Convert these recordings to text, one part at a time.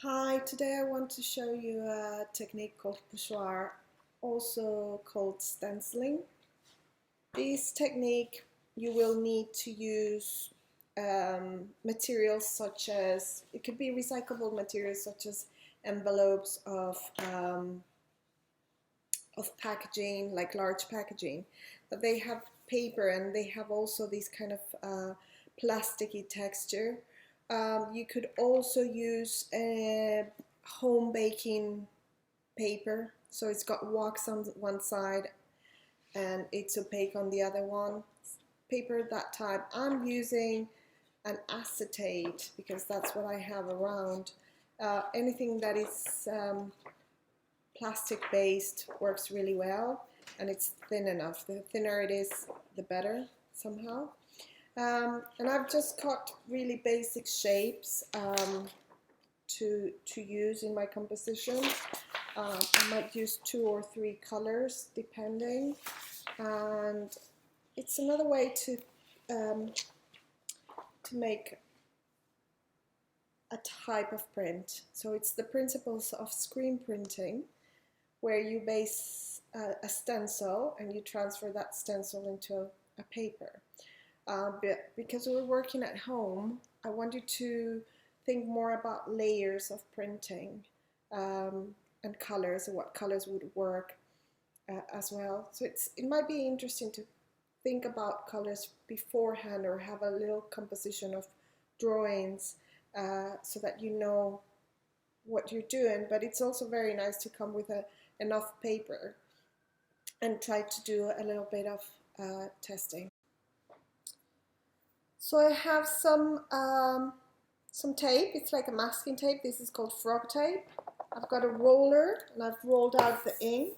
Hi, today I want to show you a technique called Pochoir, also called stenciling. This technique you will need to use materials such as, it could be recyclable materials such as envelopes of packaging, like large packaging, but they have paper and they have also this kind of plasticky texture. You could also use a home baking paper, so it's got wax on one side and it's opaque on the other one. Paper that type. I'm using an acetate because that's what I have around. Anything that is plastic based works really well, and it's thin enough. The thinner it is, the better somehow. And I've just cut really basic shapes to use in my composition. I might use 2 or 3 colors depending, and it's another way to make a type of print. So it's the principles of screen printing, where you base a stencil and you transfer that stencil into a paper. But because we're working at home, I want you to think more about layers of printing and colors, and what colors would work as well. So it might be interesting to think about colors beforehand, or have a little composition of drawings so that you know what you're doing. But it's also very nice to come with enough paper and try to do a little bit of testing. So I have some tape. It's like a masking tape. This is called frog tape. I've got a roller and I've rolled out the ink.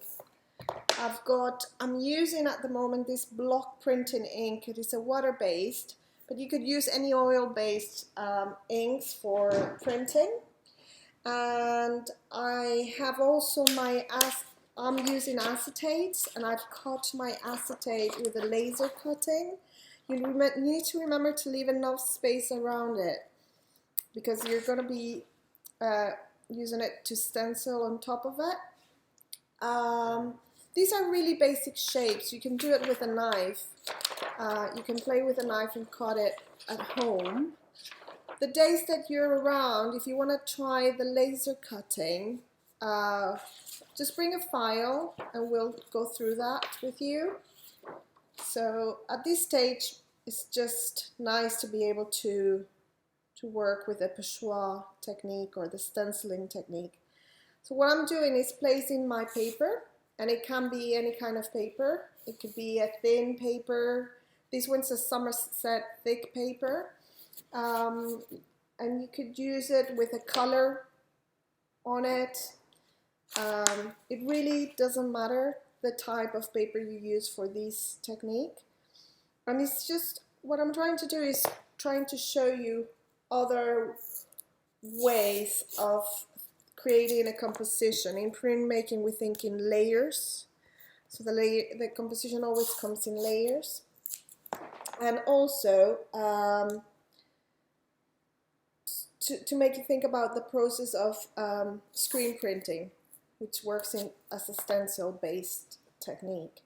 I'm using at the moment this block printing ink. It is a water-based, but you could use any oil-based inks for printing. And I have also I'm using acetates, and I've cut my acetate with a laser cutting. You need to remember to leave enough space around it, because you're going to be using it to stencil on top of it. These are really basic shapes. You can do it with a knife. You can play with a knife and cut it at home. The days that you're around, if you want to try the laser cutting, just bring a file and we'll go through that with you. So at this stage, it's just nice to be able to work with the Pochoir technique or the stenciling technique. So what I'm doing is placing my paper, and it can be any kind of paper. It could be a thin paper. This one's a Somerset thick paper. And you could use it with a color on it. It really doesn't matter the type of paper you use for this technique. And it's just, what I'm trying to do is trying to show you other ways of creating a composition. In printmaking, we think in layers. So the composition always comes in layers. And also, to make you think about the process of screen printing, which works as a stencil-based technique.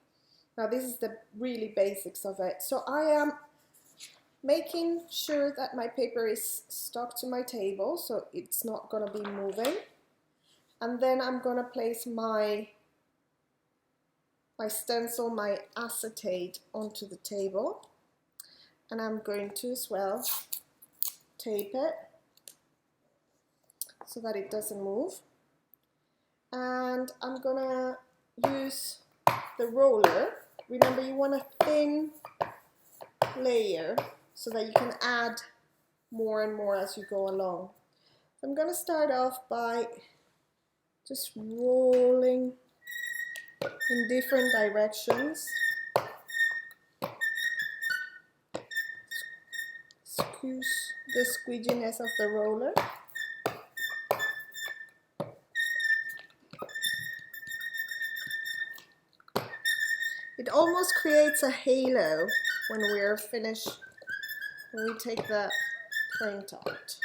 Now this is the really basics of it. So I am making sure that my paper is stuck to my table, so it's not going to be moving. And then I'm going to place my stencil, my acetate, onto the table. And I'm going to as well tape it so that it doesn't move. And I'm gonna use the roller. Remember, you want a thin layer so that you can add more and more as you go along. So I'm gonna start off by just rolling in different directions. Excuse the squeeginess of the roller. It almost creates a halo when we're finished, when we take the print out.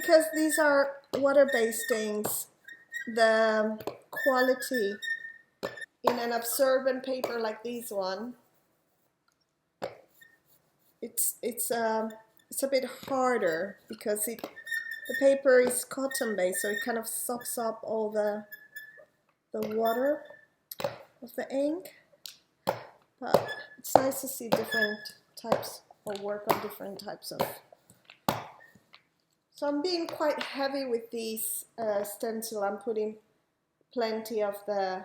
because these are water-based inks, the quality in an absorbent paper like this one, it's a bit harder because the paper is cotton based, so it kind of soaks up all the water of the ink. But it's nice to see different types or work on different types of. So I'm being quite heavy with these stencil. I'm putting plenty of the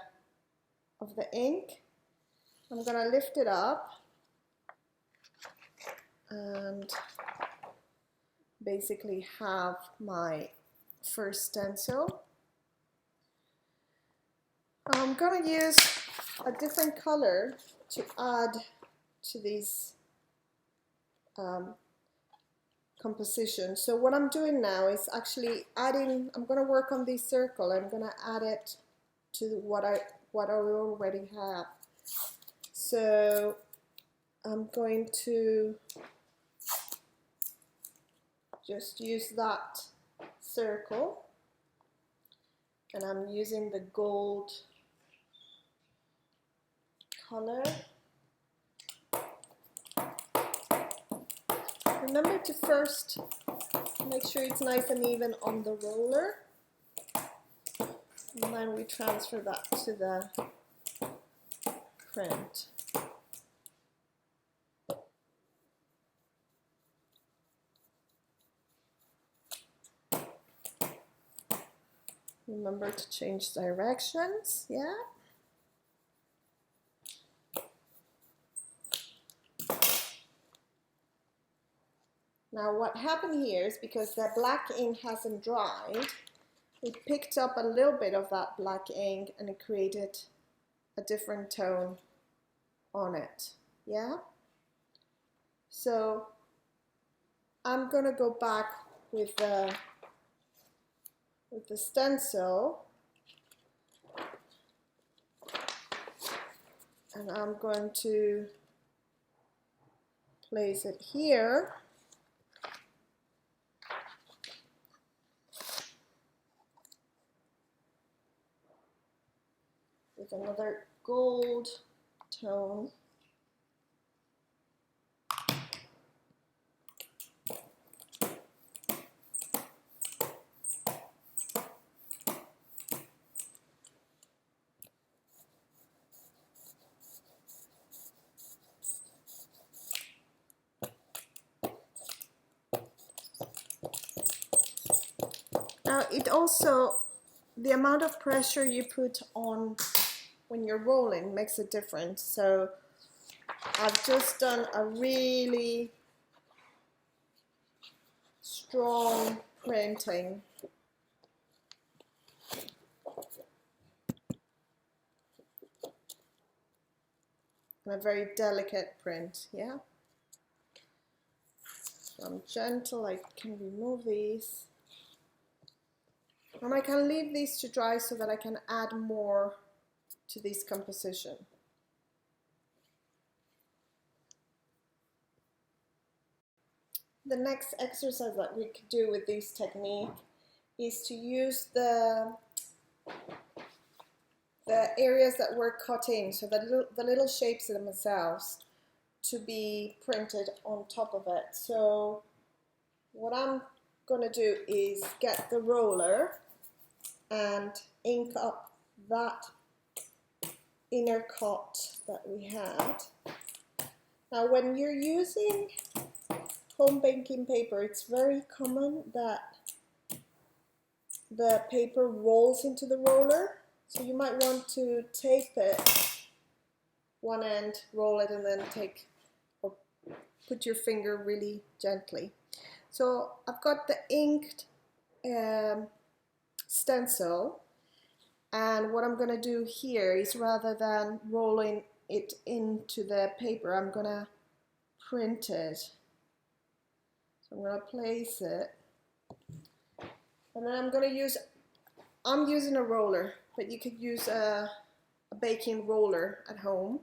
ink. I'm gonna lift it up and basically have my first stencil. I'm gonna use a different color to add to these composition. So what I'm doing now is actually adding, I'm going to work on this circle. I'm going to add it to what I already have. So I'm going to just use that circle, and I'm using the gold color. Remember to first make sure it's nice and even on the roller, and then we transfer that to the print. Remember to change directions, yeah? Now what happened here is because the black ink hasn't dried, it picked up a little bit of that black ink and it created a different tone on it, yeah? So I'm gonna go back with the stencil, and I'm going to place it here. With another gold tone. Now it also, the amount of pressure you put on when you're rolling makes a difference. So I've just done a really strong printing. And a very delicate print, yeah? So I'm gentle, I can remove these. And I can leave these to dry so that I can add more to this composition. The next exercise that we could do with this technique is to use the areas that were cut in, so the little shapes themselves, to be printed on top of it. So what I'm going to do is get the roller and ink up that inner cut that we had. Now when you're using home baking paper, it's very common that the paper rolls into the roller, so you might want to tape it one end, roll it, and then take or put your finger really gently. So I've got the inked stencil, and what I'm going to do here is, rather than rolling it into the paper, I'm going to print it. So I'm going to place it, and then I'm going to use, I'm using a roller, but you could use a baking roller at home,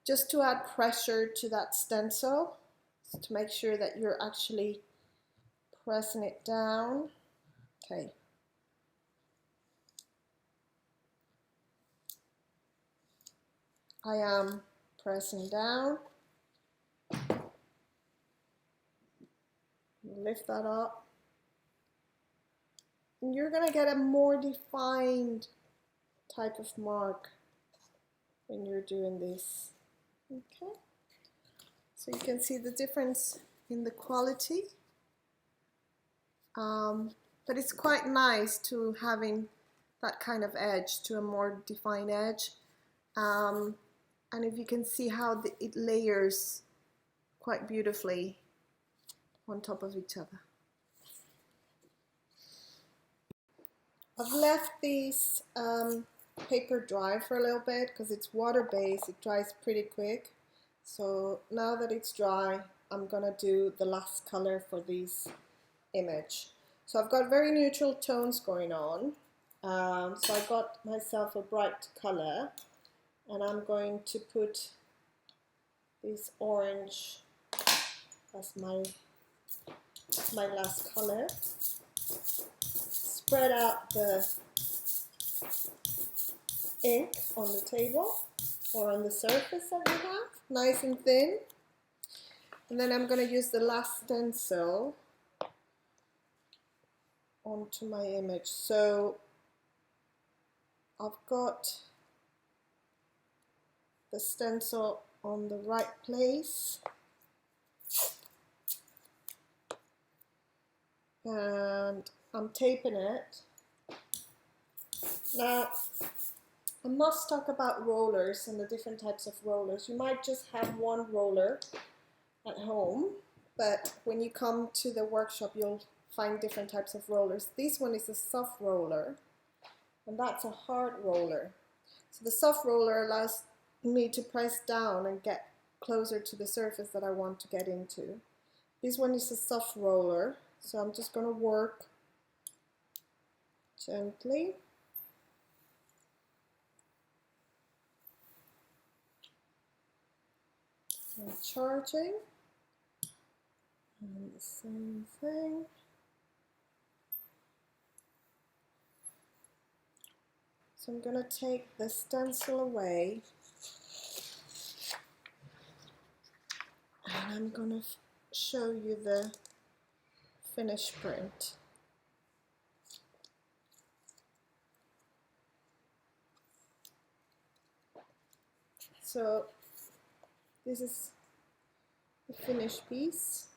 just to add pressure to that stencil, to make sure that you're actually pressing it down. Okay. I am pressing down. Lift that up. And you're going to get a more defined type of mark when you're doing this. Okay. So you can see the difference in the quality. But it's quite nice to having that kind of edge, to a more defined edge. And if you can see how it layers quite beautifully on top of each other. I've left these paper dry for a little bit because it's water-based, it dries pretty quick. So now that it's dry, I'm gonna do the last color for this image. So I've got very neutral tones going on. So I got myself a bright color, and I'm going to put this orange as my last color. Spread out the ink on the table or on the surface that we have, nice and thin. And then I'm going to use the last stencil onto my image. So I've got the stencil on the right place, and I'm taping it. Now, I must talk about rollers and the different types of rollers. You might just have one roller at home, but when you come to the workshop, you'll find different types of rollers. This one is a soft roller, and that's a hard roller. So the soft roller allows me to press down and get closer to the surface that I want to get into. This one is a soft roller, so I'm just going to work gently. And charging. And the same thing. So I'm going to take the stencil away, and I'm going to show you the finished print. So this is the finished piece.